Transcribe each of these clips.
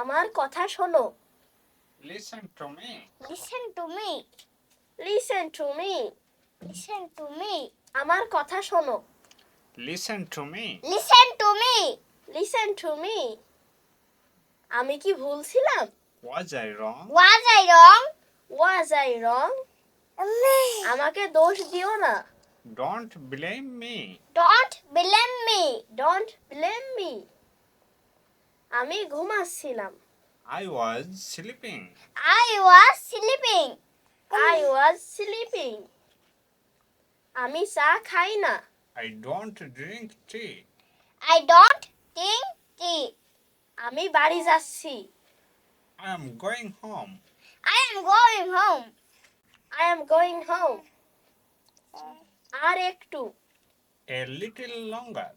আমার কথা শোনো। Listen to me. Listen to me. Listen to me. Listen to me. আমার কথা শোনো। Listen to me. Listen to me. Listen to me. আমি কি ভুল ছিলাম? Was I wrong? Was I wrong? Was I wrong? আমাকে দোষ দিও না। Don't blame me. Don't blame me. Don't blame me. আমি ঘুমাচ্ছিলাম। I was sleeping. I was sleeping. I was sleeping. আমি চা খাই না। I don't drink tea. I don't drink tea. আমি বাড়ি যাচ্ছি। I am going home. I am going home. I am going home. আর একটু। A little longer.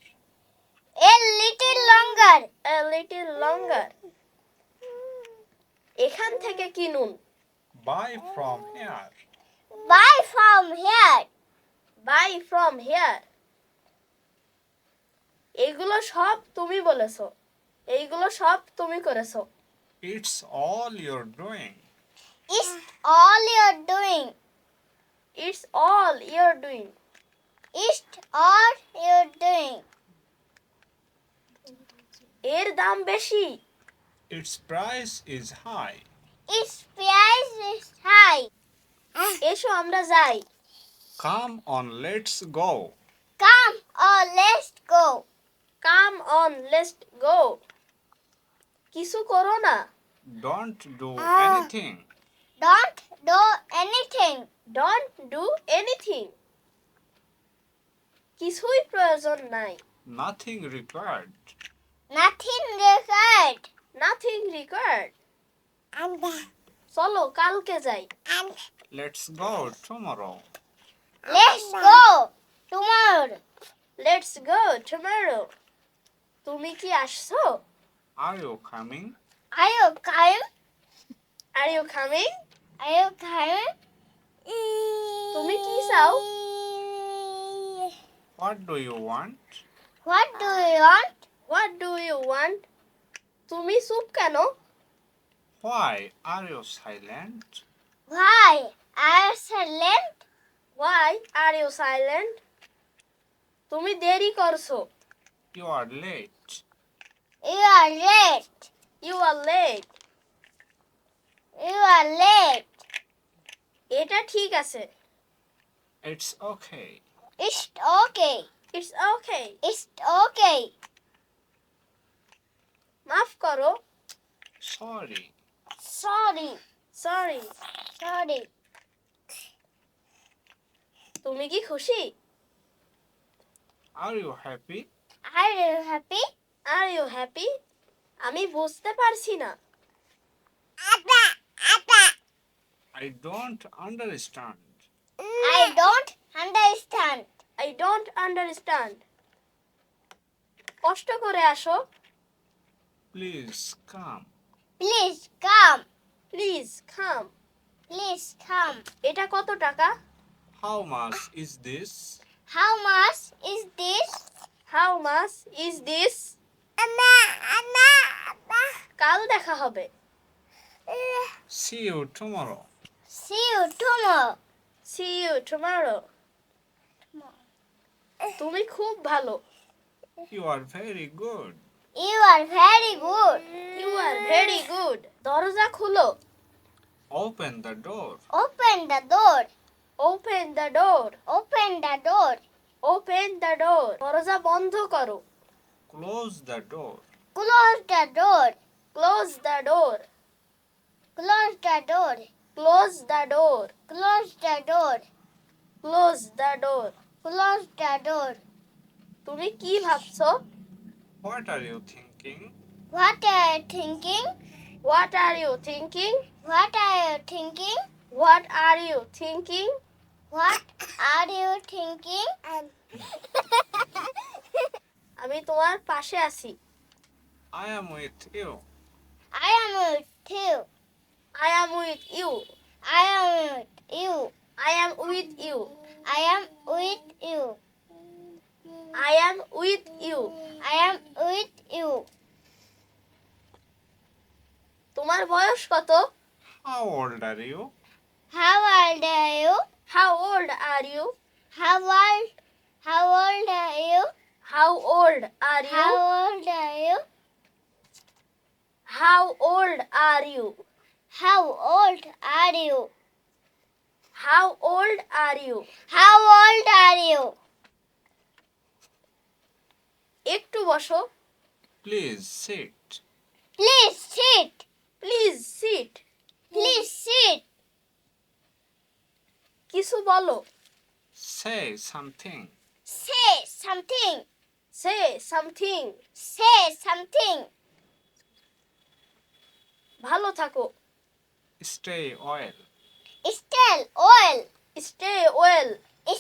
A little longer. A little longer. এখান থেকে কিনুন। Buy from here. Buy from here. Buy from here. এইগুলো সব তুমি বলেছো। এইগুলো সব তুমি করেছো। It's all you're doing. It's all you're doing. It's all you're doing. It's all you're doing. এর দাম বেশি। Its price is high. Its price is high. এসো আমরা যাই। Come on, let's go. Come on, let's go. Come on, let's go. কিছু করো না। Don't do anything. Don't do anything. Don't do anything. কিছুই প্রয়োজন নাই। Nothing required. Nothing required. Nothing required. চলো কালকে যাই। Let's go tomorrow. Let's go tomorrow. Let's go tomorrow. তুমি কি আসছো? Are you coming? Are you coming? Are you coming? Are you coming? তুমি কি চাও? What do you want? What do you want? What do you want? তুমি চুপ কেন? Why are you silent? Why are you silent? Why are you silent? তুমি দেরি করছো। You are late. You are late. You are late. You are late. এটা ঠিক আছে। It's okay. It's okay. It's okay. It's okay. মাফ করো। Sorry. Sorry. Sorry. Sorry. তুমি কি খুশি? Are you happy? Are you happy? Are you happy? আমি বুঝতে পারছি না। I don't understand. I don't understand. I don't understand. কষ্ট করে আসো। Please come. Please come. Please come. Please come. এটা কত টাকা? How much is this? How much is this? How much is this? কাল দেখা হবে। See you tomorrow. See you tomorrow. See you tomorrow. তুমি খুব ভালো। You are very good. You are very good. You are very good. দরজা খুলো। Open the door. Open the door. Open the door. Open the door. Open the door. দরজা বন্ধ করো। Close the door. Close the door. Close the door. Close the door. Close the door. Close the door. Close the door. Close the door. তুমি কি ভাবছো? What are you thinking? What are you thinking? What are you thinking? What are you thinking? What are you thinking? What are you thinking? আমি তোমার পাশে আছি। I am with you. I am with you. I am with you. I am with you. I am with you. I am with you. I am with you. I am with you. বয়স কত? How old are you? How old are you? How old are you? How old are you? How old are you? How old are you? How old are you? How old are you? How old are you? How old are you? একটু বসো। Please sit. Please sit. Please sit. Please sit. কিছু বলো। Say something. Say something. Say something. Say something. ভালো থাকো। Stay well. Stay well. Stay well.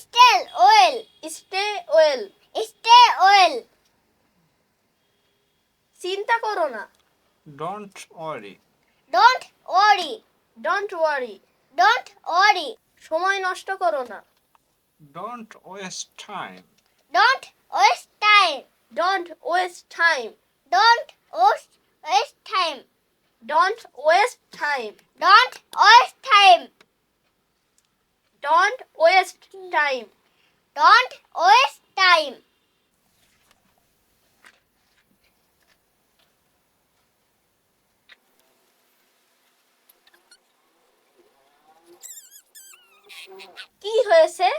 Stay well. Stay well. Stay well. চিন্তা করো না। Don't worry. Don't worry. Don't worry. Don't worry. সময় নষ্ট করো না। Don't waste time. Don't waste time. Don't waste time. Don't waste time. Don't waste time. Don't waste time. Don't waste time. Don't waste time. কি হয়েছে?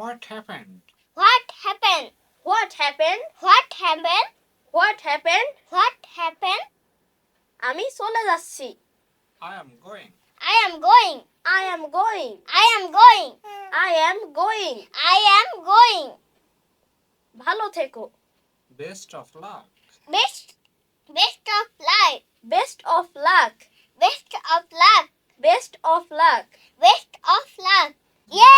What happened? What happened? What happened? What happened? What happened? What happened? আমি চলে যাচ্ছি। I am going. I am going. I am going. I am going. I am going. I am going. ভালো থেকো। Best of luck. Best of life. Best of luck. Best of luck. Best of luck. Best of luck. Yay!